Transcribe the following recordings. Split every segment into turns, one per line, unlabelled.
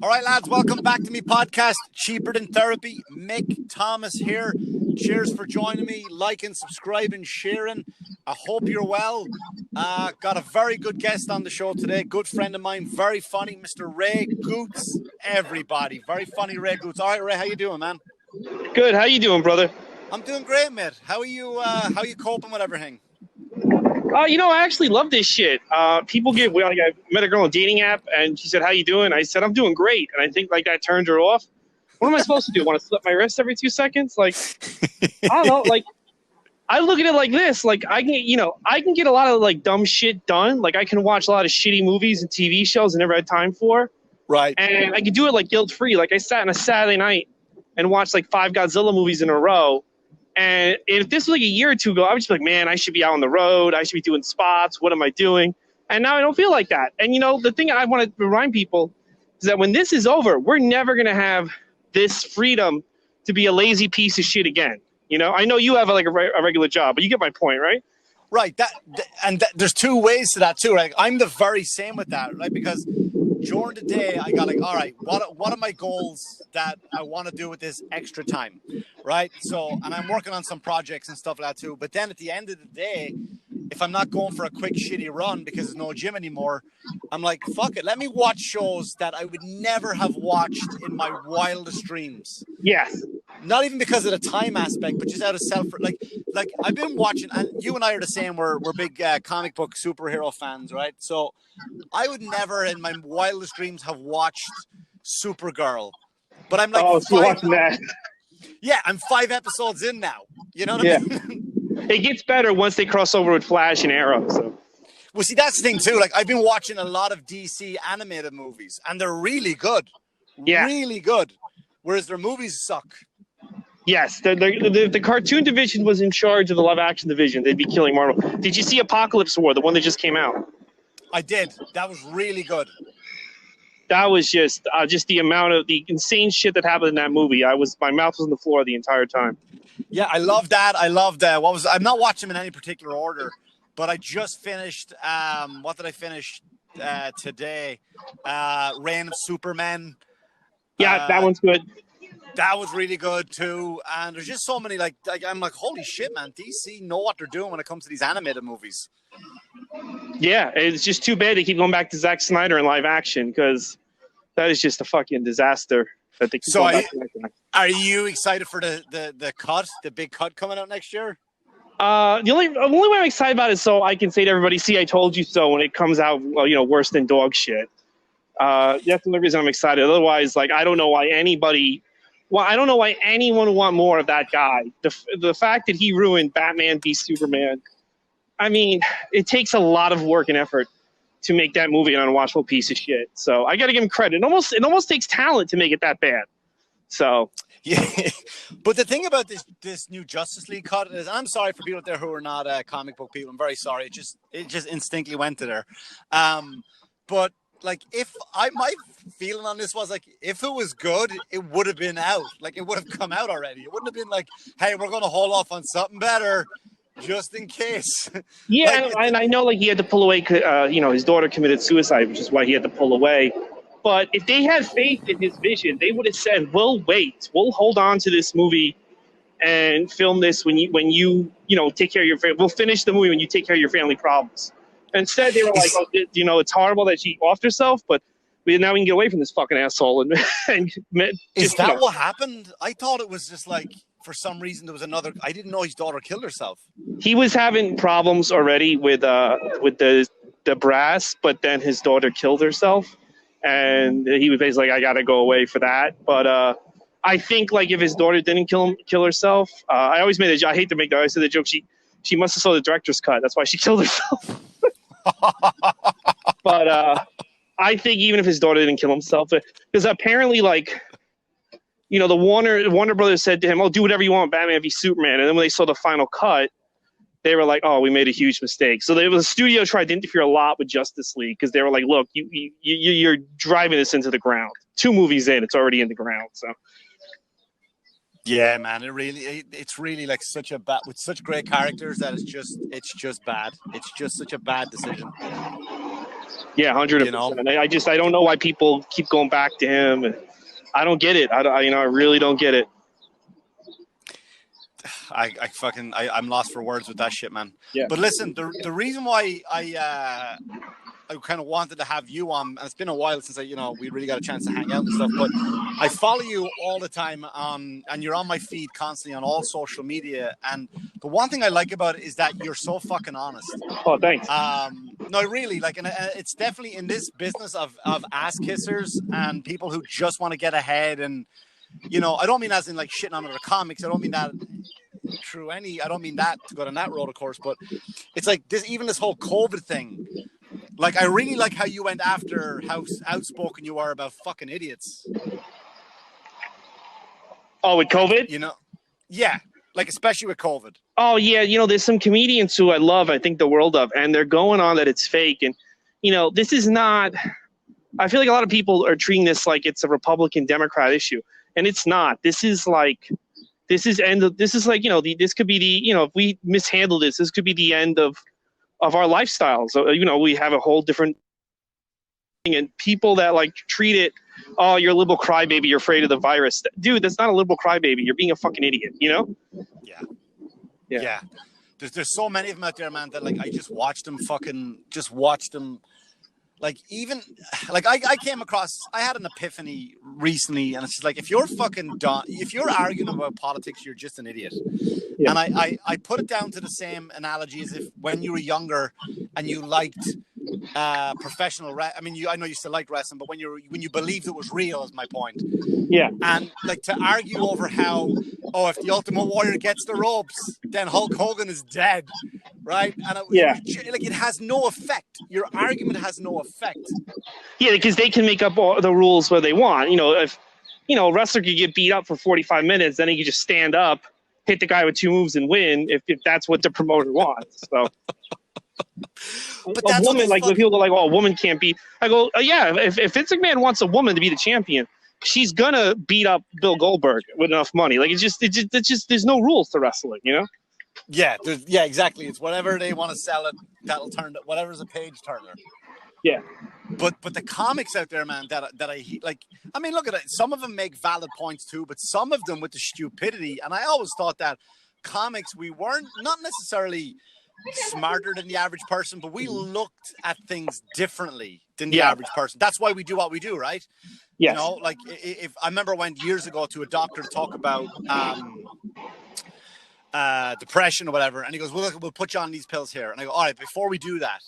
All right, lads, welcome back to me podcast, Cheaper Than Therapy. Mick Thomas here. Cheers for joining me, liking, subscribing, sharing. I hope you're well. Got a very good guest on the show today, good friend of mine, very funny, Mr. Ray Gootz. Everybody, very funny Ray Gootz. All right, Ray, how you doing, man?
Good. How you doing, brother?
I'm doing great, mate. How are you coping with everything?
I actually love this shit. People get like I met a girl on a dating app, and she said, "How you doing?" I said, "I'm doing great," and I think like that turned her off. What am I supposed to do? Want to slip my wrist every 2 seconds? Like, I don't know. Like, I look at it like this. Like, I can get a lot of like dumb shit done. Like, I can watch a lot of shitty movies and TV shows I never had time for.
Right.
And I can do it like guilt free. Like, I sat on a Saturday night and watched like 5 Godzilla movies in a row. And if this was like a year or two ago, I would just be like, man, I should be out on the road. I should be doing spots. What am I doing? And now I don't feel like that. And, the thing I want to remind people is that when this is over, we're never going to have this freedom to be a lazy piece of shit again. I know you have a regular job, but you get my point, right?
Right. There's 2 ways to that too, right? I'm the very same with that, right? Because during the day, I got like, all right, what are my goals that I want to do with this extra time, right? So, and I'm working on some projects and stuff like that too. But then at the end of the day, if I'm not going for a quick shitty run because there's no gym anymore, I'm like, fuck it. Let me watch shows that I would never have watched in my wildest dreams.
Yes.
Not even because of the time aspect, but just out of self. Like I've been watching, and you and I are the same. We're big comic book superhero fans, right? So I would never, in my wildest dreams, have watched Supergirl. But I'm like,
watching that.
Yeah, I'm 5 episodes in now. You know what I mean?
It gets better once they cross over with Flash and Arrow. So.
Well, see, that's the thing too. Like, I've been watching a lot of DC animated movies, and they're really good.
Yeah.
Really good. Whereas their movies suck.
Yes, the cartoon division was in charge of the live action division. They'd be killing Marvel. Did you see Apocalypse War, the one that just came out?
I did. That was really good.
That was just the amount of the insane shit that happened in that movie. My mouth was on the floor the entire time. Yeah,
I love that. I loved I'm not watching them in any particular order, but I just finished. What did I finish today? Reign of Superman.
Yeah, that one's good.
That was really good too, and there's just so many like I'm like, holy shit, man! DC know what they're doing when it comes to these animated movies.
Yeah, it's just too bad they keep going back to Zack Snyder in live action because that is just a fucking disaster. That they keep going back to that.
Are you excited for the cut, the big cut coming out next year?
The only way I'm excited about it is so I can say to everybody, "See, I told you so." When it comes out, worse than dog shit. That's the only reason I'm excited. Otherwise, like I don't know why anyone would want more of that guy. The fact that he ruined Batman v Superman, I mean, it takes a lot of work and effort to make that movie an unwatchable piece of shit. So I got to give him credit. It almost takes talent to make it that bad. So
yeah, but the thing about this new Justice League cut is, I'm sorry for people out there who are not comic book people. I'm very sorry. It just instinctively went to there. But like, my feeling on this was like, if it was good, it would have been out. Like, it would have come out already. It wouldn't have been like, hey, we're going to hold off on something better just in case.
Yeah, and I know like he had to pull away. His daughter committed suicide, which is why he had to pull away. But if they had faith in his vision, they would have said, "We'll wait. We'll hold on to this movie and film this when you take care of your family. We'll finish the movie when you take care of your family problems." Instead, they were like, it's horrible that she offed herself, but now we can get away from this fucking asshole.
Is that what happened? I thought it was just like, for some reason, there was another. I didn't know his daughter killed herself.
He was having problems already with the brass, but then his daughter killed herself, and he was basically like, I got to go away for that. But I think like if his daughter didn't kill herself, I always made I hate to make that. I said the joke. She must have saw the director's cut. That's why she killed herself. But I think even if his daughter didn't kill himself, because apparently, like, the Warner Brothers said to him, "Oh, do whatever you want, Batman v Superman." And then when they saw the final cut, they were like, "Oh, we made a huge mistake." So the studio tried to interfere a lot with Justice League because they were like, "Look, you're driving this into the ground. 2 movies in, it's already in the ground." So.
Yeah, man, it's really like such a bad, with such great characters that it's just bad. It's just such a bad decision.
Yeah, 100%.
You know,
I don't know why people keep going back to him. And I don't get it. I really don't get it.
I'm lost for words with that shit, man.
Yeah.
But listen, the reason why I kind of wanted to have you on, and it's been a while since we really got a chance to hang out and stuff, but I follow you all the time and you're on my feed constantly on all social media. And the one thing I like about it is that you're so fucking honest.
Oh, thanks.
No, really, like, and it's definitely in this business of ass kissers and people who just want to get ahead. And, I don't mean as in like shitting on other comics. I don't mean that I don't mean that to go down that road, of course, but it's like this whole COVID thing. Like, I really like how you went after how outspoken you are about fucking idiots.
Oh, with COVID?
Yeah, like especially with COVID.
Oh, yeah. There's some comedians who I love, I think the world of, and they're going on that it's fake. And, this is not, I feel like a lot of people are treating this like it's a Republican Democrat issue. And it's not. This is like, this could be the, if we mishandle this could be the end of our lifestyles. So, we have a whole different thing, and people that like treat it, oh, you're a liberal crybaby, you're afraid of the virus. Dude, that's not a liberal crybaby. You're being a fucking idiot,
Yeah. There's so many of them out there, man, that like I just watch them. Like, even like I came across, I had an epiphany recently, and it's just like, if you're fucking done, if you're arguing about politics, you're just an idiot. Yeah. And I put it down to the same analogy as if when you were younger and you liked professional I know you still like wrestling, but when you believed it was real, is my point.
Yeah.
And like, to argue over how, if the Ultimate Warrior gets the ropes, then Hulk Hogan is dead, right? And it has no effect. Your argument has no effect.
Yeah, because they can make up all the rules where they want. If a wrestler could get beat up for 45 minutes, then he could just stand up, hit the guy with 2 moves and win if that's what the promoter wants. So.
But
a woman, like, when people go like, "Oh, a woman can't beat," I go, "Yeah, if Vince McMahon wants a woman to be the champion, she's gonna beat up Bill Goldberg with enough money. Like, it's just there's no rules to wrestling,
Yeah, exactly. It's whatever they want to sell it. That'll turn whatever's a page turner.
Yeah.
But the comics out there, man, that I like. I mean, look at it. Some of them make valid points too, but some of them with the stupidity. And I always thought that comics, we weren't not necessarily smarter than the average person, but we looked at things differently than the average person. That's why we do what we do, right?
Yes.
Like, if I remember, I went years ago to a doctor to talk about depression or whatever, and he goes, "Well, look, we'll put you on these pills here." And I go, "All right, before we do that,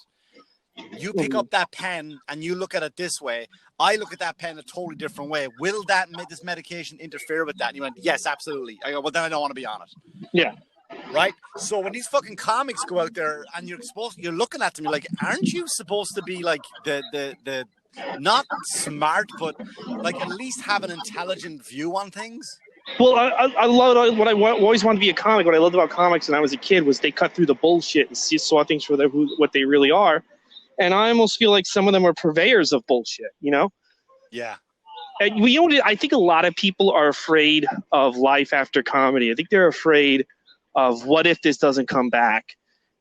you pick up that pen and you look at it this way. I look at that pen a totally different way. Will this medication interfere with that?" And he went, "Yes, absolutely." I go, "Well, then I don't want to be on it."
Yeah.
Right? So when these fucking comics go out there and you're looking at them, you're like, aren't you supposed to be like the not smart, but like at least have an intelligent view on things?
Well, I love what I always wanted to be a comic. What I loved about comics when I was a kid was they cut through the bullshit and saw things for what they really are. And I almost feel like some of them are purveyors of bullshit,
Yeah.
And I think a lot of people are afraid of life after comedy. I think they're afraid of what if this doesn't come back.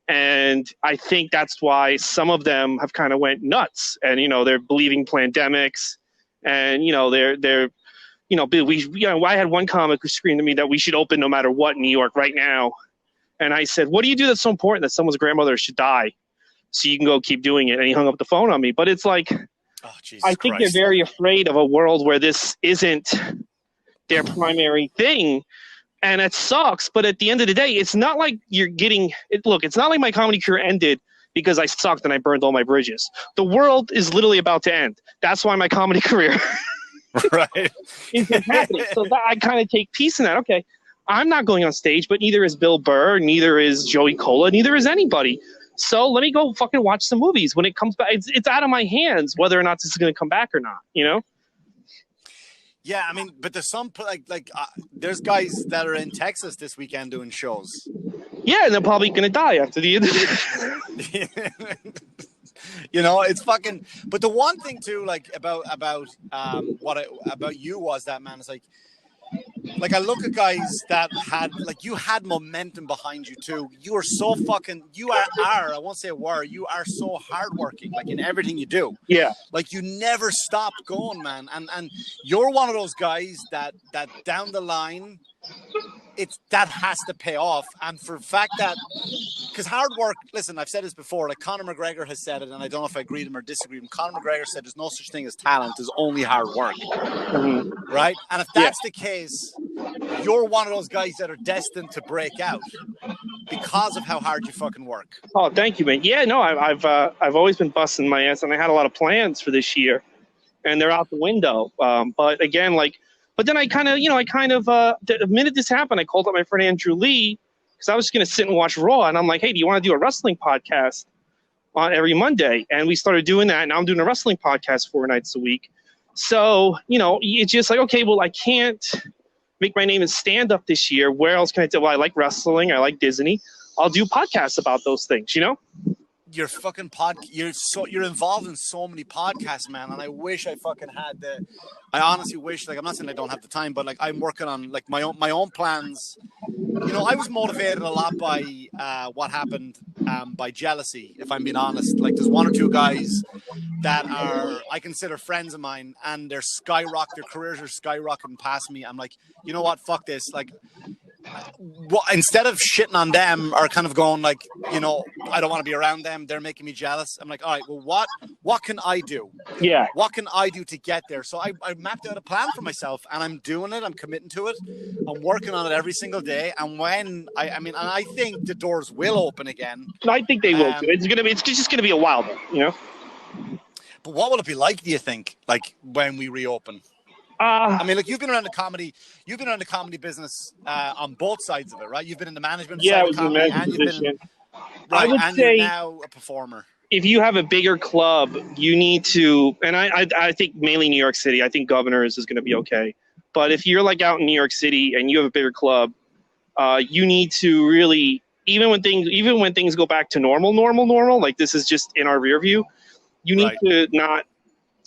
And I think that's why some of them have kind of went nuts and, they're believing pandemics and, I had one comic who screamed at me that we should open no matter what in New York right now. And I said, what do you do that's so important that someone's grandmother should die so you can go keep doing it? And he hung up the phone on me. But it's like, I think they're very afraid of a world where this isn't their primary thing. And it sucks, but at the end of the day, it's not like you're getting it. Look, it's not like my comedy career ended because I sucked and I burned all my bridges. The world is literally about to end. That's why my comedy career
right
isn't happening. So I kind of take peace in that. Okay, I'm not going on stage, but neither is Bill Burr, neither is Joey Cola, neither is anybody. So let me go fucking watch some movies. When it comes back, it's out of my hands whether or not this is going to come back or not,
Yeah, I mean, but there's some there's guys that are in Texas this weekend doing shows.
Yeah, and they're probably gonna die after the interview.
It's fucking. But the one thing too, like about you was that, man, it's like like I look at guys that had like you had momentum behind you too. You are so fucking you are I won't say were, you are so hardworking, like in everything you do.
Yeah.
Like you never stop going, man. And you're one of those guys that down the line that has to pay off. And for the fact that because hard work, listen, I've said this before, like Conor McGregor has said it, and I don't know if I agree with him or disagree with him. Conor McGregor said there's no such thing as talent, there's only hard work.
Mm-hmm.
Right? And if that's the case, you're one of those guys that are destined to break out because of how hard you fucking work.
Oh, thank you, man. Yeah, no, I've always been busting my ass, and I had a lot of plans for this year, and they're out the window. But again, but then I kind of, the minute this happened, I called up my friend Andrew Lee, because I was just going to sit and watch Raw. And I'm like, hey, do you want to do a wrestling podcast on every Monday? And we started doing that. And now I'm doing a wrestling podcast 4 nights a week. So, it's just like, okay, well, I can't make my name in stand-up this year. Where else can I do? Well, I like wrestling. I like Disney. I'll do podcasts about those things,
You're fucking you're involved in so many podcasts, man. And I wish I fucking had I honestly wish, like, I'm not saying I don't have the time, but like I'm working on like my own plans. I was motivated a lot by what happened by jealousy, if I'm being honest. Like there's 1 or 2 guys that I consider friends of mine, and their careers are skyrocketing past me. I'm like, you know what, fuck this. Like, instead of shitting on them or kind of going like, I don't want to be around them, they're making me jealous. I'm like, all right, well, what can I do?
Yeah.
What can I do to get there? So I mapped out a plan for myself, and I'm doing it. I'm committing to it. I'm working on it every single day. And when I think the doors will open again.
I think they will too. It's just gonna be a while though,
But what will it be like, do you think, like when we reopen? Look, you've been around the comedy business on both sides of it, right? You've been in the management side of comedy, and you're now a performer.
If you have a bigger club, you need to, and I think mainly New York City, I think Governors is going to be okay. But if you're like out in New York City and you have a bigger club, you need to really, even when things go back to normal, like this is just in our rear view, you need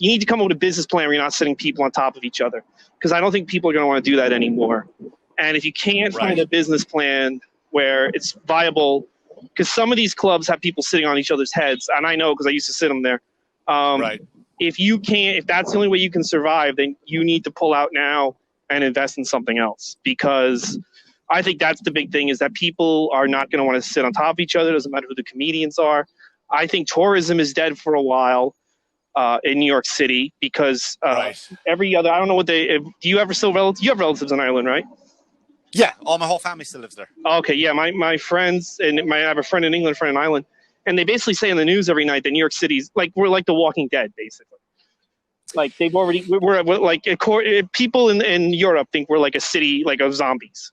you need to come up with a business plan where you're not sitting people on top of each other, because I don't think people are going to want to do that anymore. And if you can't find a business plan where it's viable, because some of these clubs have people sitting on each other's heads, and I know because I used to sit them there. If that's the only way you can survive, then you need to pull out now and invest in something else, because I think that's the big thing, is that people are not going to want to sit on top of each other. It doesn't matter who the comedians are. I think tourism is dead for a while. In New York City, because every other, I don't know do you ever still you have relatives in Ireland, right?
Yeah, my whole family still lives there.
Okay, yeah, my friends, and I have a friend in England, a friend in Ireland, and they basically say in the news every night that New York City's like, we're like The Walking Dead, basically. Like we're like, people in Europe think we're like a city like of zombies.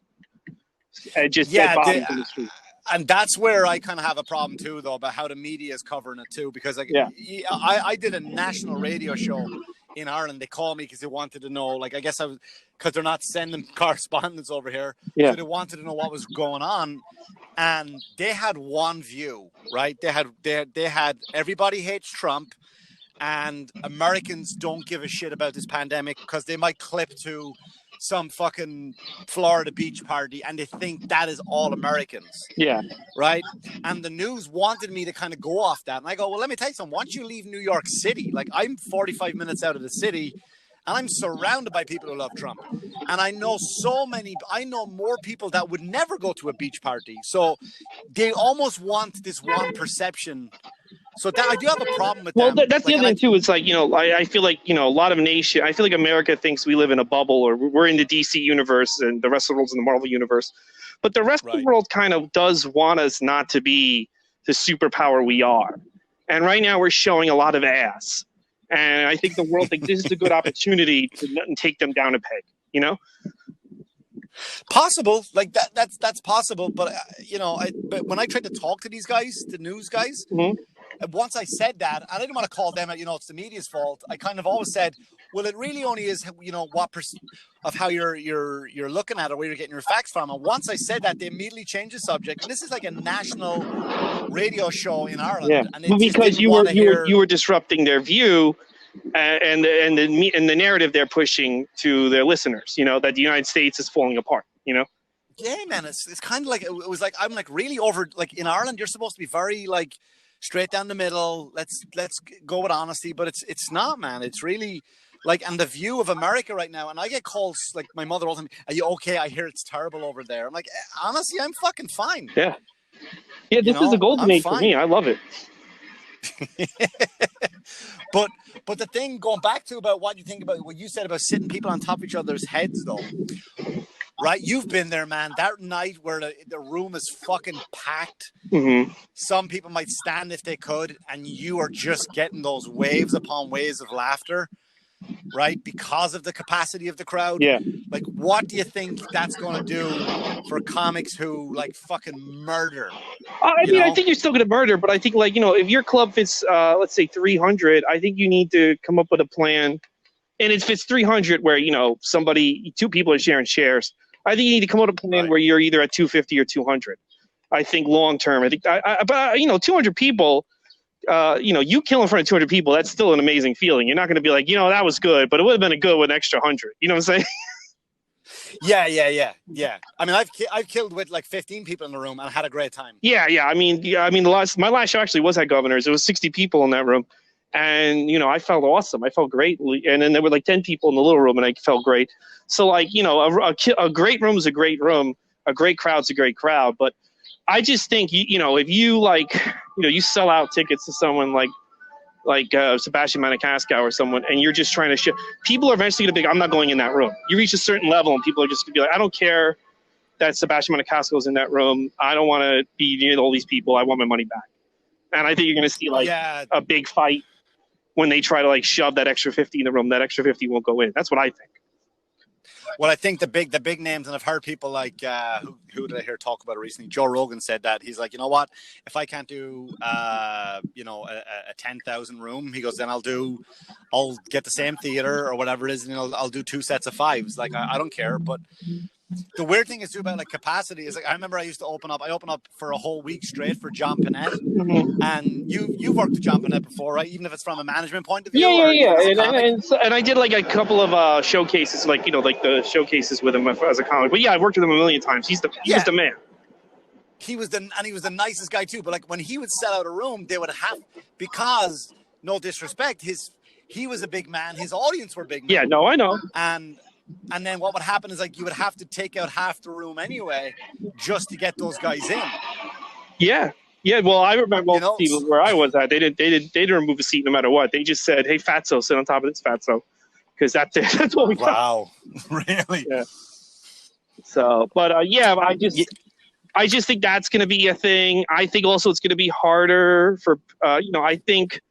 Just dead bodies in the street.
And that's where I kind of have a problem too, though, about how the media is covering it too. Because I did a national radio show in Ireland. They called me because they wanted to know, like, I guess because they're not sending correspondence over here. Yeah. So they wanted to know what was going on, and they had one view, right? They had everybody hates Trump, and Americans don't give a shit about this pandemic because they might clip to some fucking Florida beach party and they think that is all Americans.
Yeah.
Right? And the news wanted me to kind of go off that. And I go, well, let me tell you something. Once you leave New York City, like I'm 45 minutes out of the city and I'm surrounded by people who love Trump. And I know more people that would never go to a beach party. So they almost want this one perception. So I do have a problem with that.
Well, that's the other thing too. It's like, I feel like, a lot of I feel like America thinks we live in a bubble, or we're in the DC universe and the rest of the world's in the Marvel universe. But the rest of the world kind of does want us not to be the superpower we are. And right now we're showing a lot of ass. And I think the world thinks this is a good opportunity to take them down a peg,
Possible, like that's possible. But, but when I tried to talk to these guys, the news guys, once I said that, I didn't want to call them, it's the media's fault. I kind of always said, well, it really only is, what of how you're looking at it, where you're getting your facts from. And once I said that, they immediately changed the subject. And this is like a national radio show in Ireland.
Yeah, and because you were disrupting their view, and the narrative they're pushing to their listeners, that the United States is falling apart,
Yeah, man, it's kind of like it was like I'm like really over like in Ireland you're supposed to be very like straight down the middle. Let's go with honesty, but it's not, man. It's really like, and the view of America right now, and I get calls like my mother all the time, "Are you okay? I hear it's terrible over there." I'm like, honestly, I'm fucking fine.
Yeah. This is the golden age for me. I love it.
But the thing, going back to about what you think about what you said about sitting people on top of each other's heads, though, right? You've been there, man. That night where the room is fucking packed.
Mm-hmm.
Some people might stand if they could, and you are just getting those waves upon waves of laughter, right? Because of the capacity of the crowd.
Yeah.
Like, what do you think that's going to do for comics who like fucking murder?
I think you're still going to murder, but I think like, if your club fits, let's say 300, I think you need to come up with a plan. And if it's 300 where, two people are sharing shares, I think you need to come up with a plan where you're either at 250 or 200. I think long term, I think, but 200 people, you kill in front of 200 people, that's still an amazing feeling. You're not going to be like, that was good, but it would have been a good with an extra 100. You know what I'm saying?
Yeah. I mean, I've killed with like 15 people in the room and had a great time.
Yeah. I mean, my last show actually was at Governor's. It was 60 people in that room, and I felt awesome. I felt great, and then there were like 10 people in the little room, and I felt great. So like, a great room is a great room. A great crowd's a great crowd. But I just think if you like, you sell out tickets to someone like Sebastian Maniscalco or someone, and you're just trying to people are eventually going to be like, I'm not going in that room. You reach a certain level and people are just going to be like, I don't care that Sebastian Maniscalco is in that room. I don't want to be near all these people. I want my money back. And I think you're going to see a big fight when they try to like shove that extra 50 in the room. That extra 50 won't go in. That's what I think.
Well, I think the big names, and I've heard people like who did I hear talk about it recently? Joe Rogan said that he's like, you know what? If I can't do a 10,000 room, he goes, then I'll get the same theater or whatever it is, and I'll do 2 sets of 5s. Like I don't care. But the weird thing is too about like capacity is like I remember I used to open up for a whole week straight for John Pinette, and you've worked with John Pinette before, right? Even if it's from a management point of view.
Yeah. And I did like a couple of showcases, like the showcases with him as a comic. But yeah, I've worked with him a million times. He's the man.
He was the nicest guy too. But like when he would sell out a room, they would have, because no disrespect, he was a big man. His audience were big men.
Yeah, no, I know.
And then what would happen is like you would have to take out half the room anyway just to get those guys in. Yeah.
Well, I remember where I was at. They didn't remove a seat no matter what. They just said, "Hey, Fatso, sit on top of this Fatso," because that's it. That's what we got.
Wow, really?
Yeah. So, but I just think that's going to be a thing. I think also it's going to be harder for I think.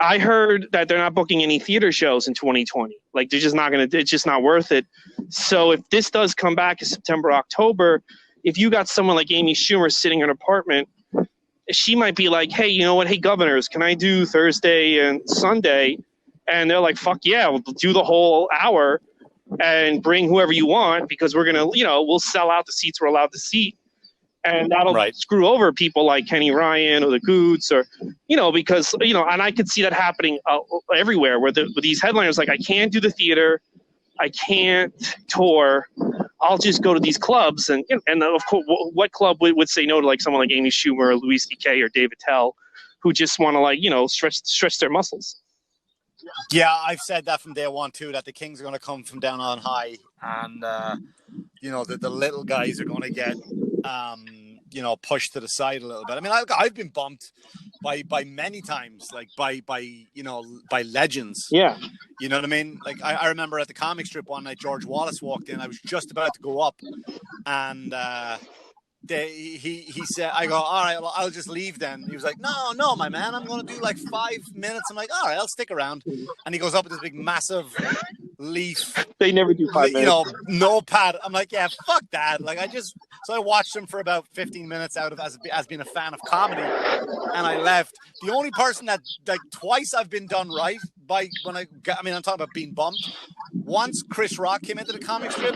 I heard that they're not booking any theater shows in 2020. Like they're just not going to, it's just not worth it. So if this does come back in September, October, if you got someone like Amy Schumer sitting in an apartment, she might be like, hey, you know what? Hey, governors, can I do Thursday and Sunday? And they're like, fuck yeah, we'll do the whole hour and bring whoever you want because we're going to, we'll sell out the seats we're allowed to seat. And that'll screw over people like Kenny Ryan or the Gootz or, because, and I could see that happening everywhere where with these headliners, like I can't do the theater. I can't tour. I'll just go to these clubs. And of course, what club would say no to like someone like Amy Schumer or Louis C.K. or David Tell who just want to stretch their muscles.
Yeah, I've said that from day one too, that the Kings are going to come from down on high and, the little guys are going to get, pushed to the side a little bit. I mean, I've been bumped by many times, like by legends.
Yeah.
You know what I mean? Like I remember at the comic strip one night, George Wallace walked in. I was just about to go up and, he said, I go, all right, well, I'll just leave then. He was like, no, my man, I'm going to do like 5 minutes. I'm like, all right, I'll stick around. And he goes up with this big, massive leaf.
They never do 5 minutes.
Notepad. I'm like, yeah, fuck that. Like so I watched him for about 15 minutes as being a fan of comedy. And I left. The only person that like twice I've been done right I'm talking about being bumped. Once Chris Rock came into the comic strip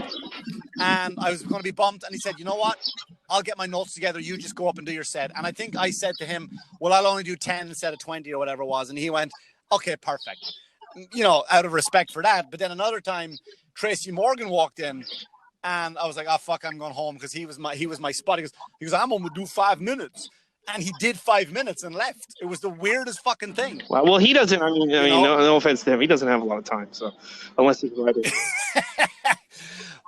and I was going to be bumped and he said, you know what? I'll get my notes together. You just go up and do your set. And I think I said to him, well, I'll only do 10 instead of 20 or whatever it was. And he went, okay, perfect. out of respect for that. But then another time, Tracy Morgan walked in, and I was like, "Oh fuck, I'm going home," because he was my spot. He goes, "I'm gonna do 5 minutes," and he did 5 minutes and left. It was the weirdest fucking thing.
Well, he doesn't. I mean, no offense to him, he doesn't have a lot of time. So, unless he's ready.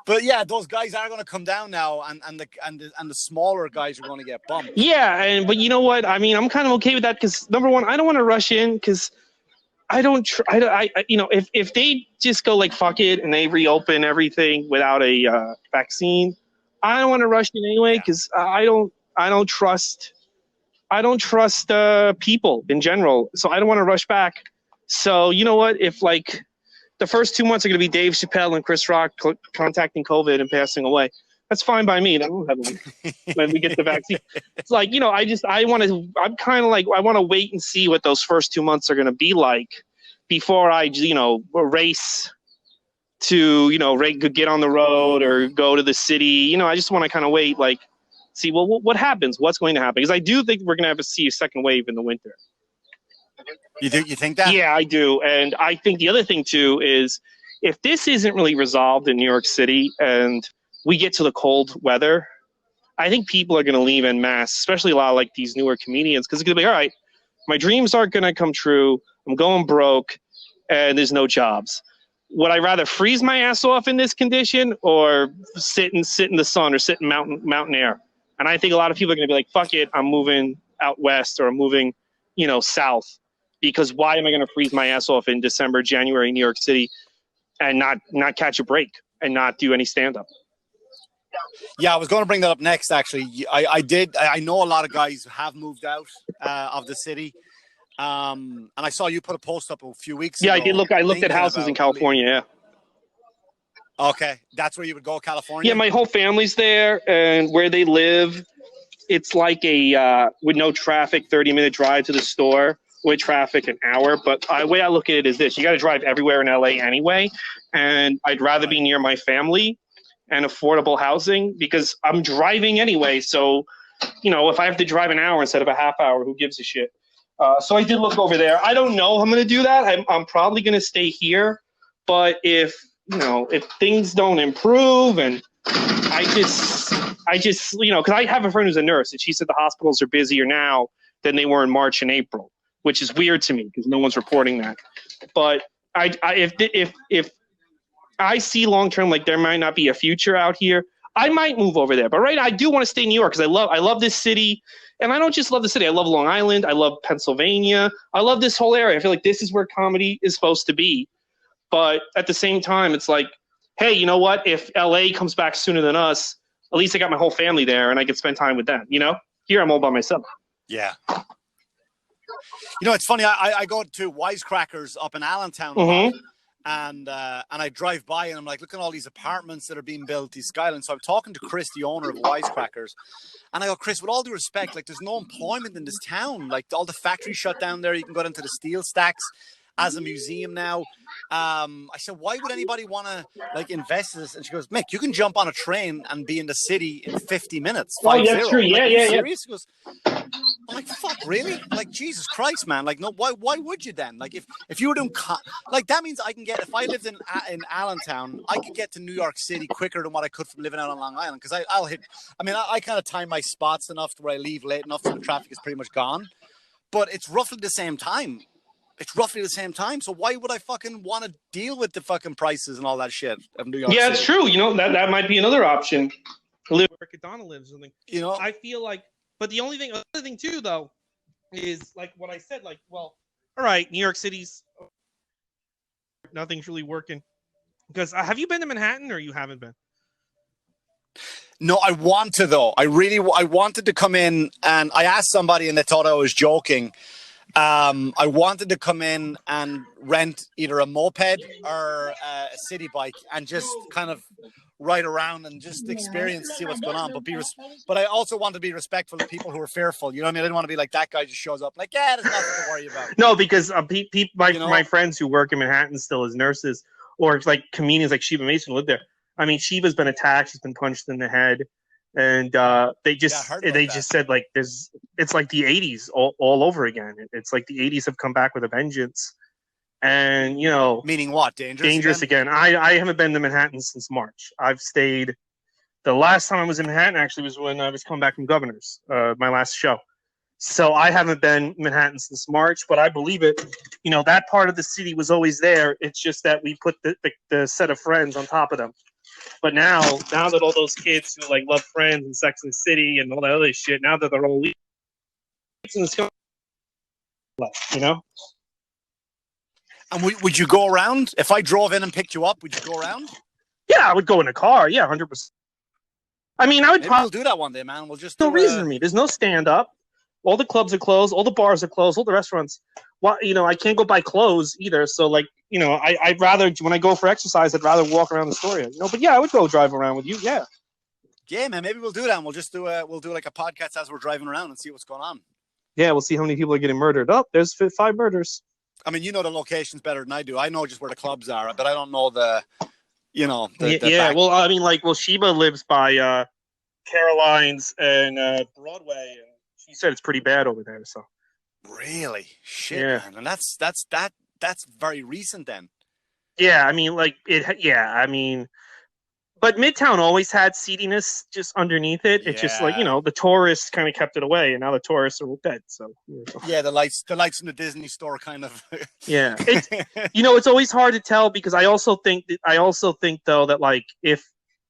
But yeah, those guys are going to come down now, and the smaller guys are going to get bumped.
Yeah, but you know what? I mean, I'm kind of okay with that because number one, I don't want to rush in because I don't. If they just go like fuck it and they reopen everything without a vaccine, I don't want to rush in anyway because I don't trust people in general. So I don't want to rush back. So you know what? If like the first 2 months are going to be Dave Chappelle and Chris Rock contacting COVID and passing away, that's fine by me. That won't happen when we get the vaccine. It's like, I want to wait and see what those first 2 months are going to be like before I, race to, get on the road or go to the city. I just want to kind of wait, like, see, well, what happens? What's going to happen? Because I do think we're going to have to see a second wave in the winter.
You think that?
Yeah, I do. And I think the other thing, too, is if this isn't really resolved in New York City and we get to the cold weather, I think people are going to leave en masse, especially a lot of like these newer comedians, because it's going to be, all right, my dreams aren't going to come true. I'm going broke and there's no jobs. Would I rather freeze my ass off in this condition or sit in the sun or sit in mountain air? And I think a lot of people are going to be like, fuck it, I'm moving out west or I'm moving, south. Because why am I going to freeze my ass off in December, January in New York City and not catch a break and not do any stand-up?
Yeah, I was going to bring that up next, actually. I know a lot of guys have moved out of the city. And I saw you put a post up a few weeks ago.
Yeah, I did look. I looked at houses in California, yeah.
Okay, that's where you would go, California?
Yeah, my whole family's there, and where they live, it's like with no traffic, 30-minute drive to the store. With traffic, an hour. But the way I look at it is this: you got to drive everywhere in LA anyway, and I'd rather be near my family and affordable housing because I'm driving anyway. So, if I have to drive an hour instead of a half hour, who gives a shit? So I did look over there. I don't know how I'm going to do that. I'm probably going to stay here. But if things don't improve and I just because I have a friend who's a nurse and she said the hospitals are busier now than they were in March and April, which is weird to me because no one's reporting that. But if I see long-term, like there might not be a future out here, I might move over there. But right now I do want to stay in New York because I love this city. And I don't just love the city. I love Long Island. I love Pennsylvania. I love this whole area. I feel like this is where comedy is supposed to be. But at the same time, it's like, hey, you know what? If LA comes back sooner than us, at least I got my whole family there and I can spend time with them. Here I'm all by myself.
Yeah. It's funny. I go to Wisecrackers up in Allentown, and I drive by and I'm like, look at all these apartments that are being built, these skylines. So I'm talking to Chris, the owner of Wisecrackers, and I go, Chris, with all due respect, like there's no employment in this town. Like all the factories shut down there. You can go into the steel stacks as a museum now. I said, why would anybody want to invest in this? And she goes, Mick, you can jump on a train and be in the city in 50 minutes.
Oh, yeah, true. Yeah, yeah,
serious? He goes, I'm like, fuck, really? Like, Jesus Christ, man. Like, no, why would you then? Like, if you were doing, that means I can get, if I lived in Allentown, I could get to New York City quicker than what I could from living out on Long Island. Because I kind of time my spots enough to where I leave late enough so the traffic is pretty much gone. But it's roughly the same time. So why would I fucking want to deal with the fucking prices and all that shit of New York City?
Yeah, it's true. That might be another option. Live where Kadana lives. I feel like, but the other thing too, though, is like what I said, like, well, all right, New York City's nothing's really working. Because have you been to Manhattan or you haven't been?
No, I want to, though. I wanted to come in, and I asked somebody and they thought I was joking. I wanted to come in and rent either a moped or a city bike and just kind of ride around and just experience, see what's going on. But I also want to be respectful of people who are fearful. You know what I mean? I didn't want to be like that guy just shows up like, yeah, there's nothing to worry about.
No, because my friends who work in Manhattan still as nurses or like comedians like Sheba Mason live there. I mean, Sheba's been attacked. She's been punched in the head. And they just said like it's like the 80s all over again. It's like the 80s have come back with a vengeance. And,
Meaning what?
dangerous again. I haven't been to Manhattan since March. I've stayed. The last time I was in Manhattan actually was when I was coming back from Governor's, my last show. So I haven't been Manhattan since March, but I believe it. That part of the city was always there. It's just that we put the set of Friends on top of them. But now that all those kids who like love Friends and Sex and the City and all that other shit, now that they're all leaving,
And would you go around? If I drove in and picked you up, would you go around?
Yeah, I would go in a car. Yeah, 100%. I mean, I would
probably do that one day, man. We'll just
no reason for me. There's no stand up. All the clubs are closed. All the bars are closed. All the restaurants. Well, I can't go buy clothes either. So, like, I'd rather, when I go for exercise, I'd rather walk around Astoria. But yeah, I would go drive around with you. Yeah.
Yeah, man. Maybe we'll do that. And we'll just do like a podcast as we're driving around and see what's going on.
Yeah, we'll see how many people are getting murdered. Oh, there's 5 murders.
I mean, you know the locations better than I do. I know just where the clubs are, but I don't know
well, I mean, Sheba lives by Caroline's and Broadway, and she said it's pretty bad over there. So
really, shit, man. And that's very recent then.
Yeah, I mean, but Midtown always had seediness just underneath it. It's just like, the tourists kind of kept it away, and now the tourists are dead. So
yeah, the lights in the Disney store kind of.
Yeah, it's always hard to tell because I also think though that like if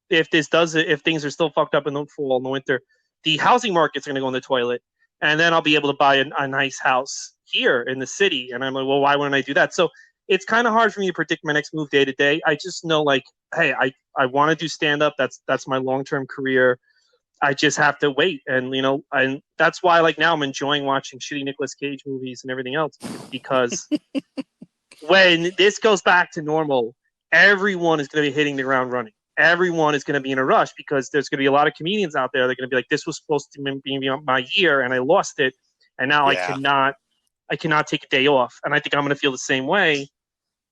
things are still fucked up in the fall and the winter, the housing market's going to go in the toilet, and then I'll be able to buy a nice house here in the city, and I'm like, well, why wouldn't I do that? So it's kind of hard for me to predict my next move day to day. I just know, like, hey, I want to do stand up. That's my long term career. I just have to wait, and and that's why, like, now I'm enjoying watching shitty Nicolas Cage movies and everything else because when this goes back to normal, everyone is going to be hitting the ground running. Everyone is going to be in a rush because there's going to be a lot of comedians out there. They're going to be like, this was supposed to be my year, and I lost it, and now I cannot take a day off, and I think I'm going to feel the same way.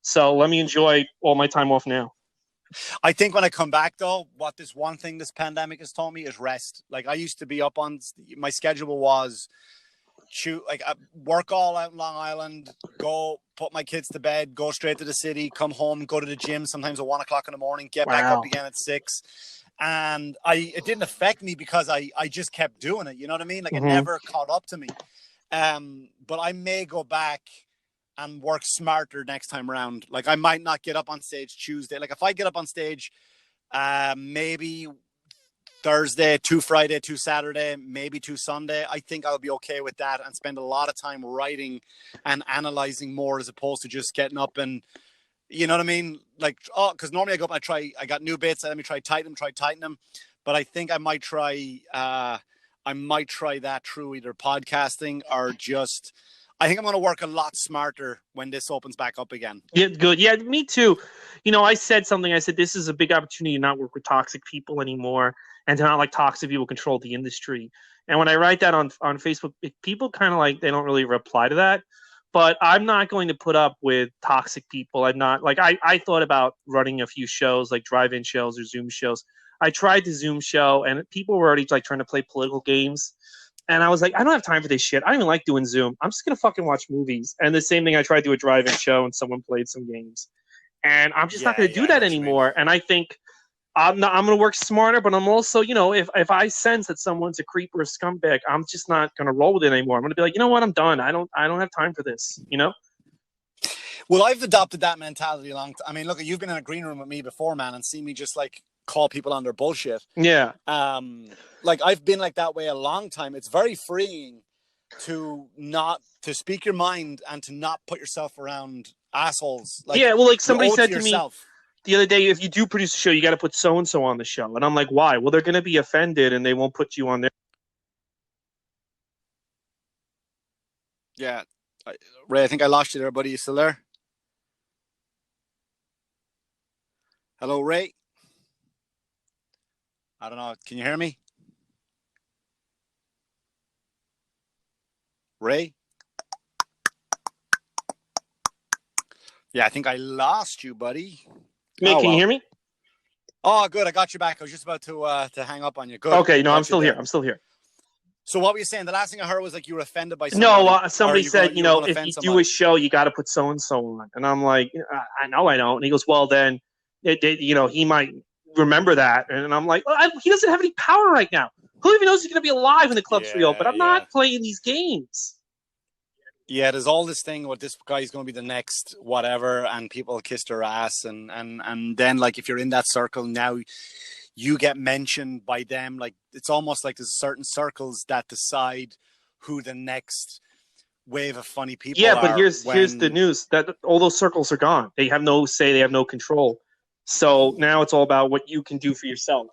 So let me enjoy all my time off now.
I think when I come back, though, what this one thing this pandemic has taught me is rest. Like, I used to be up on my schedule was work all out in Long Island, go put my kids to bed, go straight to the city, come home, go to the gym sometimes at 1 o'clock in the morning, get back up again at 6. And it didn't affect me because I just kept doing it. You know what I mean? Like, it never caught up to me. But I may go back and work smarter next time around. Like, I might not get up on stage Tuesday. Like, if I get up on stage, maybe Thursday, 2 Friday, 2 Saturday, maybe 2 Sunday, I think I'll be okay with that and spend a lot of time writing and analyzing more as opposed to just getting up and, you know what I mean? Like, because normally I go up and I got new bits, let me try tighten them. But I think I might try that through either podcasting or just, I think I'm going to work a lot smarter when this opens back up again.
Yeah, good. Yeah, me too. I said something. I said, this is a big opportunity to not work with toxic people anymore and to not like toxic people control the industry. And when I write that on Facebook, people kind of like, they don't really reply to that. But I'm not going to put up with toxic people. I'm not like, I thought about running a few shows, like drive-in shows or Zoom shows. I tried the Zoom show and people were already like trying to play political games. And I was like, I don't have time for this shit. I don't even like doing Zoom. I'm just going to fucking watch movies. And the same thing, I tried to do a drive-in show and someone played some games. And I'm just not going to do that anymore. And I think I'm going to work smarter, but I'm also, if I sense that someone's a creep or a scumbag, I'm just not going to roll with it anymore. I'm going to be like, you know what? I'm done. I don't have time for this,
Well, I've adopted that mentality I mean, look, you've been in a green room with me before, man, and seen me just like call people on their bullshit.
Yeah.
Like, I've been like that way a long time. It's very freeing to speak your mind and to not put yourself around assholes. Like,
yeah, well, like somebody said to me the other day, if you do produce a show, you got to put so-and-so on the show. And I'm like, why? Well, they're going to be offended and they won't put you on there.
Yeah. Ray, I think I lost you there, buddy. You still there? Hello, Ray? I don't know. Can you hear me? Ray? Yeah, I think I lost you, buddy.
Mick, can you hear me?
Oh, good. I got you back. I was just about to hang up on you. Good.
Okay, no, I'm still here. I'm still here.
So what were you saying? The last thing I heard was like you were offended by
No,
somebody.
somebody said,
you were gonna
if
offend
you do
somebody.
a show, you got to put so and so on, and I'm like, I know I don't. And he goes, well, then, he might remember that, and I'm like, he doesn't have any power right now. Who even knows he's going to be alive when the clubs reopen? I'm not playing these games.
Yeah, there's all this thing what this guy's going to be the next whatever, and people kiss their ass, and then like if you're in that circle now, you get mentioned by them. Like it's almost like there's certain circles that decide who the next wave of funny people are.
Yeah, but here's the news that all those circles are gone. They have no say. They have no control. So now it's all about what you can do for yourself.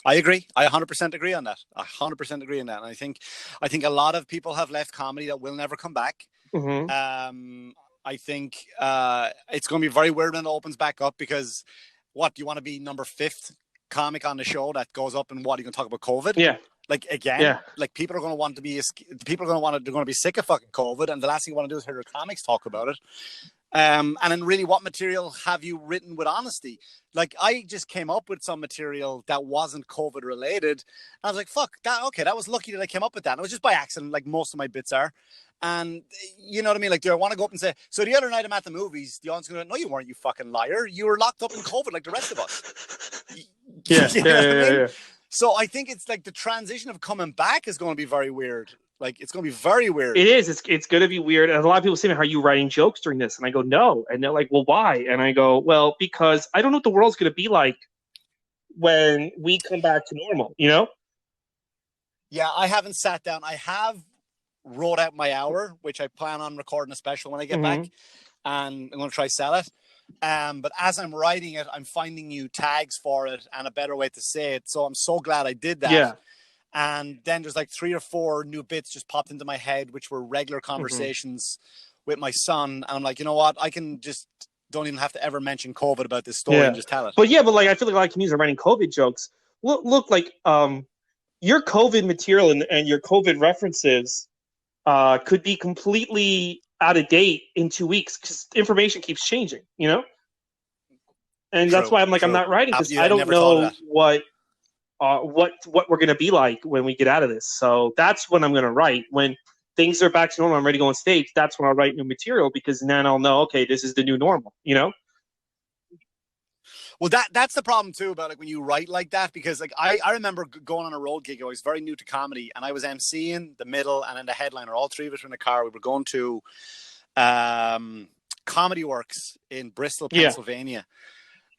I agree. I 100% agree on that. 100% agree on that. And I think a lot of people have left comedy that will never come back.
Mm-hmm.
I think it's going to be very weird when it opens back up because what, do you want to be number 5th comic on the show that goes up and what, are you going to talk about COVID?
Yeah.
Like again,
yeah.
Like people are going to want to be, they're going to be sick of fucking COVID. And the last thing you want to do is hear your comics talk about it. And then really what material have you written with honesty? Like I just came up with some material that wasn't COVID related. I was like, fuck that. Okay. That was lucky that I came up with that. And it was just by accident. Like most of my bits are. And you know what I mean? Like, do I want to go up and say, so the other night I'm at the movies, the audience going, no, you weren't, you fucking liar. You were locked up in COVID like the rest of us.
Yeah.
So I think it's like the transition of coming back is going to be very weird. Like it's going to be very weird.
It is. It's going to be weird. And a lot of people say, "How are you writing jokes during this?" And I go, "No." And they're like, "Well, why?" And I go, "Well, because I don't know what the world's going to be like when we come back to normal."
Yeah, I haven't sat down. I have wrote out my hour, which I plan on recording a special when I get back, and I'm going to try sell it. But as I'm writing it, I'm finding new tags for it and a better way to say it. So I'm so glad I did that.
Yeah.
And then there's like 3 or 4 new bits just popped into my head, which were regular conversations with my son. And I'm like, you know what? I can just don't even have to ever mention COVID about this story and just tell it.
But like I feel like a lot of comedians are writing COVID jokes. Look like your COVID material and your COVID references could be completely out of date in 2 weeks because information keeps changing, And that's why I'm like, I'm not writing because I don't know what we're going to be like when we get out of this. So that's when I'm going to write. When things are back to normal, I'm ready to go on stage. That's when I'll write new material because then I'll know, okay, this is the new normal,
Well, that's the problem too about like when you write like that, because like I remember going on a road gig. I was very new to comedy and I was emceeing the middle and then the headliner. All 3 of us were in the car. We were going to Comedy Works in Bristol, Pennsylvania.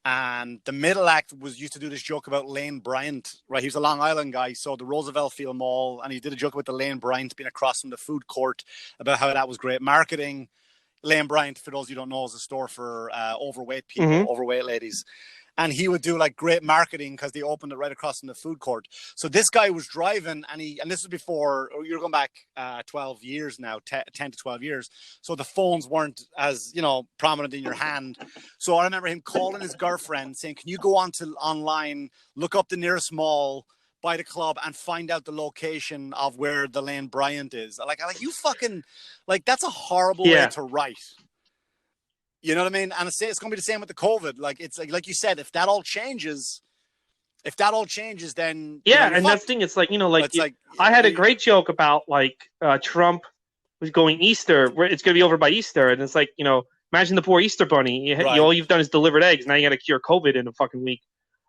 And the middle act used to do this joke about Lane Bryant, right? He was a Long Island guy. So the Roosevelt Field Mall, and he did a joke about the Lane Bryant being across from the food court about how that was great marketing. Lane Bryant, for those you don't know, is a store for overweight people, overweight ladies. And he would do like great marketing because they opened it right across from the food court. So this guy was driving and this was before, you're going back 12 years now, 10 to 12 years. So the phones weren't as, prominent in your hand. So I remember him calling his girlfriend saying, can you go online, look up the nearest mall by the club and find out the location of where the Lane Bryant is. Like you fucking, like, that's a horrible way to write. You know what I mean? And it's going to be the same with the COVID. Like, it's like you said, if that all changes, then
and that's the thing. It's like, I had a great joke about like Trump was going Easter. It's going to be over by Easter, and it's like, imagine the poor Easter bunny. All you've done is delivered eggs. Now you got to cure COVID in a fucking week.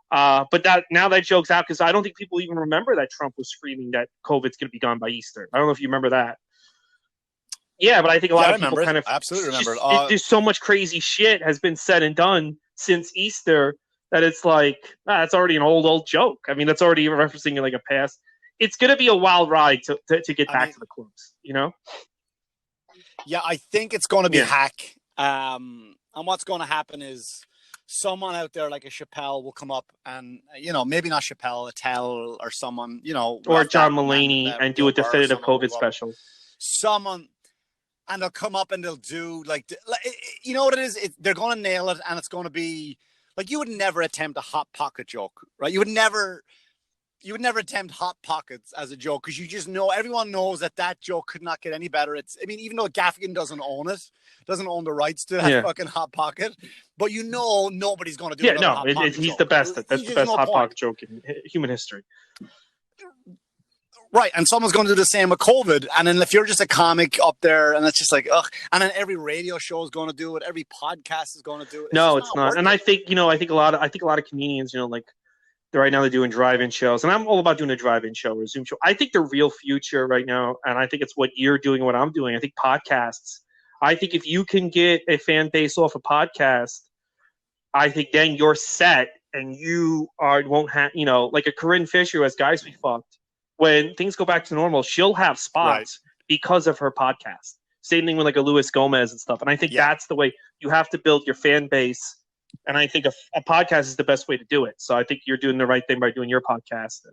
But now that joke's out because I don't think people even remember that Trump was screaming that COVID's going to be gone by Easter. I don't know if you remember that. Yeah, but I think a lot of people kind of
absolutely remember.
There's so much crazy shit has been said and done since Easter that it's like it's already an old joke. I mean, that's already referencing like a past. It's going to be a wild ride to get back to the clubs,
Yeah, I think it's going to be hack. And what's going to happen is someone out there like a Chappelle will come up and, maybe not Chappelle, Attell or someone,
or John Mulaney and do a definitive COVID special.
And they'll come up and they'll do like you know what it is? They're going to nail it, and it's going to be like you would never attempt a hot pocket joke, right? You would never attempt hot pockets as a joke because you just know everyone knows that joke could not get any better. Even though Gaffigan doesn't own the rights to that fucking hot pocket, but nobody's going to do it.
Yeah, no, he's the best. That's the best hot pocket joke in human history.
Right, and someone's going to do the same with COVID. And then if you're just a comic up there, and it's just like, ugh. And then every radio show is going to do it. Every podcast is going to do it.
No, it's not. And I think I think a lot of comedians, like right now they're doing drive-in shows, and I'm all about doing a drive-in show or a Zoom show. I think the real future right now, and I think it's what you're doing and what I'm doing. I think podcasts. I think if you can get a fan base off a podcast, I think then you're set, and you won't have like a Corinne Fisher who has Guys We Fucked. When things go back to normal, she'll have spots because of her podcast. Same thing with like a Luis Gomez and stuff. And I think that's the way you have to build your fan base. And I think a podcast is the best way to do it. So I think you're doing the right thing by doing your podcast.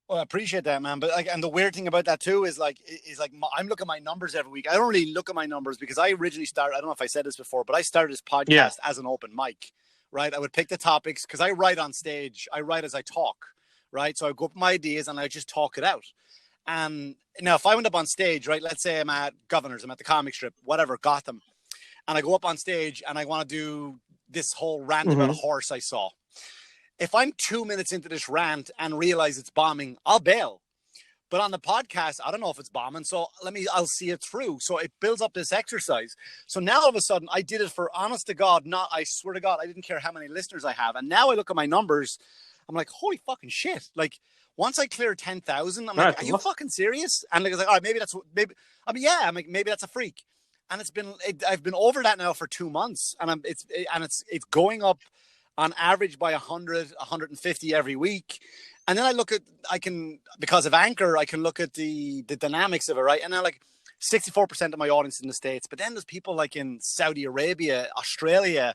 Well, I appreciate that, man. But and the weird thing about that too is I'm looking at my numbers every week. I don't really look at my numbers because I originally started. I don't know if I said this before, but I started this podcast as an open mic. Right? I would pick the topics because I write on stage. I write as I talk. Right. So I go up with my ideas and I just talk it out. And now if I went up on stage, right, let's say I'm at Governor's, I'm at the comic strip, whatever, Gotham. And I go up on stage and I want to do this whole rant about a horse I saw. If I'm 2 minutes into this rant and realize it's bombing, I'll bail. But on the podcast, I don't know if it's bombing. So I'll see it through. So it builds up this exercise. So now all of a sudden I did it for honest to God, I swear to God, I didn't care how many listeners I have. And now I look at my numbers. I'm like, holy fucking shit. Like, once I clear 10,000, I'm like, are you fucking serious? And it's like, all right, maybe that's a freak. And I've been over that now for 2 months. And it's going up on average by 100, 150 every week. And then because of Anchor, I can look at the dynamics of it, right? And now like 64% of my audience in the States, but then there's people like in Saudi Arabia, Australia,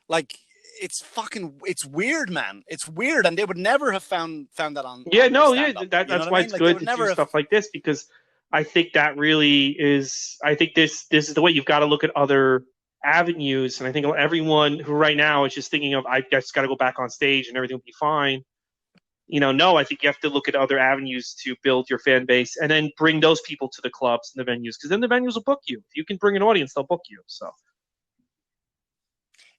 like, it's weird, man. It's weird, and they would never have found that on. Yeah,
that's why it's good to do stuff like this, because I think that really is. I think this is the way you've got to look at other avenues, and I think everyone who right now is just thinking of, I just got to go back on stage and everything will be fine. No, I think you have to look at other avenues to build your fan base, and then bring those people to the clubs and the venues, because then the venues will book you. If you can bring an audience, they'll book you. So.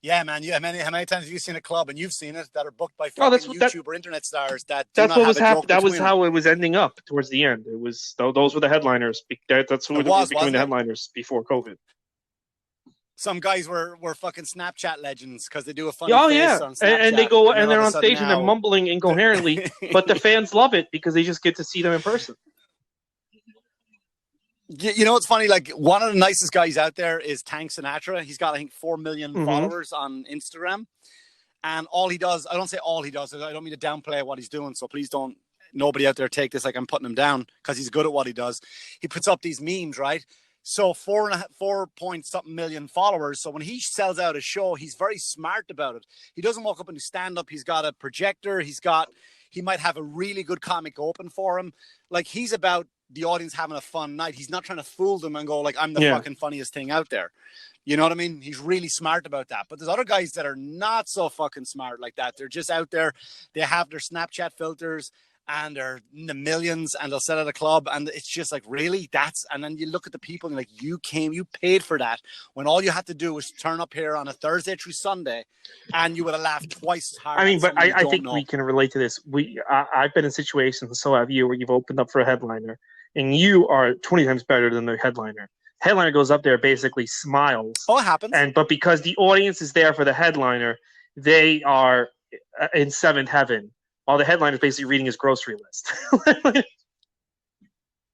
Yeah, man. How many times have you seen a club, and you've seen it, that are booked by YouTuber internet stars that that's what was happening.
That was how it was ending up towards the end. It was those were the headliners. That's who was becoming the headliners before COVID.
Some guys were fucking Snapchat legends because they do a funny face on Snapchat.
And they go and they're on stage and they're mumbling incoherently, but the fans love it because they just get to see them in person.
You know what's funny? Like, one of the nicest guys out there is Tank Sinatra. He's got, I think, 4 million followers on Instagram. And all he does, I don't say all he does, I don't mean to downplay what he's doing. So please don't, nobody out there take this like I'm putting him down, because he's good at what he does. He puts up these memes, right? So 4 point something million followers. So when he sells out a show, he's very smart about it. He doesn't walk up and do stand up. He's got a projector. He might have a really good comic open for him. Like, he's about the audience having a fun night. He's not trying to fool them and go like, I'm the fucking funniest thing out there. You know what I mean? He's really smart about that. But there's other guys that are not so fucking smart like that. They're just out there. They have their Snapchat filters and they're in the millions, and they'll sell at a club. And it's just like, really? And then you look at the people and you're like, you paid for that, when all you had to do was turn up here on a Thursday through Sunday and you would have laughed twice as hard.
I mean, but I think we can relate to this. I've been in situations, and so have you, where you've opened up for a headliner and you are 20 times better than the headliner. Headliner goes up there, basically smiles.
Oh, it happens.
But because the audience is there for the headliner, they are in seventh heaven, while the headliner is basically reading his grocery list.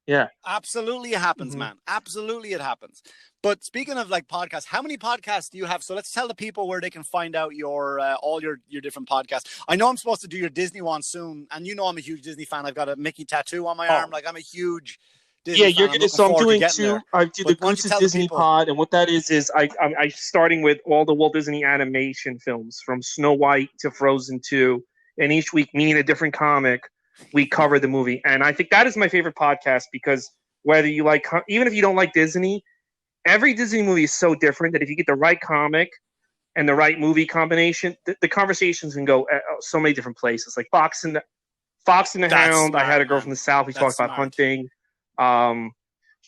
Yeah.
Absolutely it happens, man. Absolutely it happens. But speaking of like podcasts, how many podcasts do you have? So let's tell the people where they can find out your all your different podcasts. I know I'm supposed to do your Disney one soon, and you know I'm a huge Disney fan. I've got a Mickey tattoo on my arm. Like, I'm a huge Disney fan.
You're gonna. So I'm doing two. I do the Gootz Disney pod, and what that is I'm starting with all the Walt Disney animation films, from Snow White to Frozen 2, and each week, me and a different comic, we cover the movie. And I think that is my favorite podcast, because whether you like, even if you don't like Disney, every Disney movie is so different that if you get the right comic and the right movie combination, the conversations can go so many different places. Like Fox and the Hound. Smart, I had a girl from the South. We talked about hunting.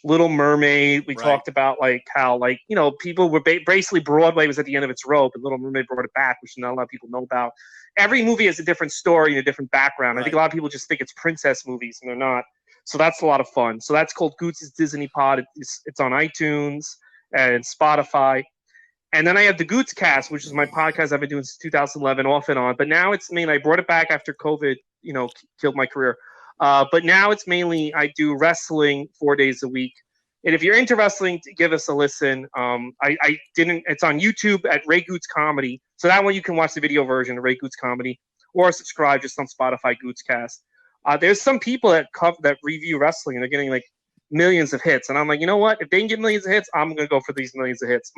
Little Mermaid. We
Right.
talked about like how like people were basically Broadway was at the end of its rope, and Little Mermaid brought it back, which not a lot of people know about. Every movie has a different story and a different background.
Right.
I think a lot of people just think it's princess movies, and they're not. So that's a lot of fun. So that's called Gootz's Disney Pod. It's on iTunes and Spotify. And then I have the Gootz Cast, which is my podcast I've been doing since 2011, off and on. But now it's mainly I brought it back after COVID, killed my career. But now it's mainly I do wrestling 4 days a week. And if you're into wrestling, give us a listen. I didn't. It's on YouTube at Ray Gootz Comedy. So that one you can watch the video version of Ray Gootz Comedy, or subscribe just on Spotify Gootz Cast. There's some people that review wrestling and they're getting like millions of hits, and I'm like, you know what? If they can get millions of hits, I'm gonna go for these millions of hits.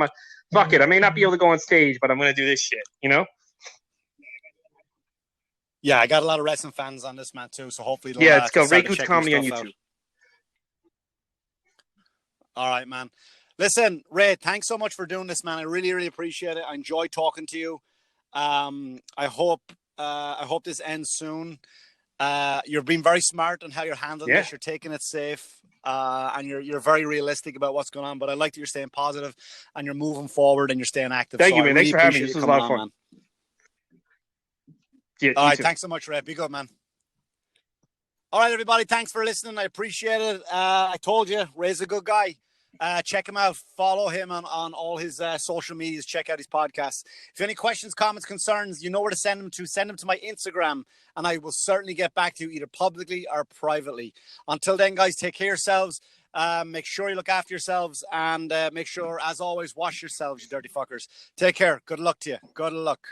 Fuck it. I may not be able to go on stage, but I'm gonna do this shit.
Yeah, I got a lot of wrestling fans on this, man, too. So hopefully,
it's called Ray Gootz Comedy on YouTube.
All right, man. Listen, Ray, thanks so much for doing this, man. I really, really appreciate it. I enjoyed talking to you. I hope this ends soon. You're being very smart on how you're handling this. You're taking it safe, and you're very realistic about what's going on. But I like that you're staying positive and you're moving forward and you're staying active.
Thank you, man. Thanks for having me. This was a lot of fun.
Man.
Yeah,
all right, thanks so much, Ray. Be good, man. All right, everybody. Thanks for listening. I appreciate it. I told you, Ray's a good guy. Check him out. Follow him on all his social medias. Check out his podcasts. If you have any questions, comments, concerns, you know where to send them to. Send them to my Instagram, and I will certainly get back to you either publicly or privately. Until then, guys, take care of yourselves. Make sure you look after yourselves, and make sure, as always, wash yourselves, you dirty fuckers. Take care. Good luck to you. Good luck.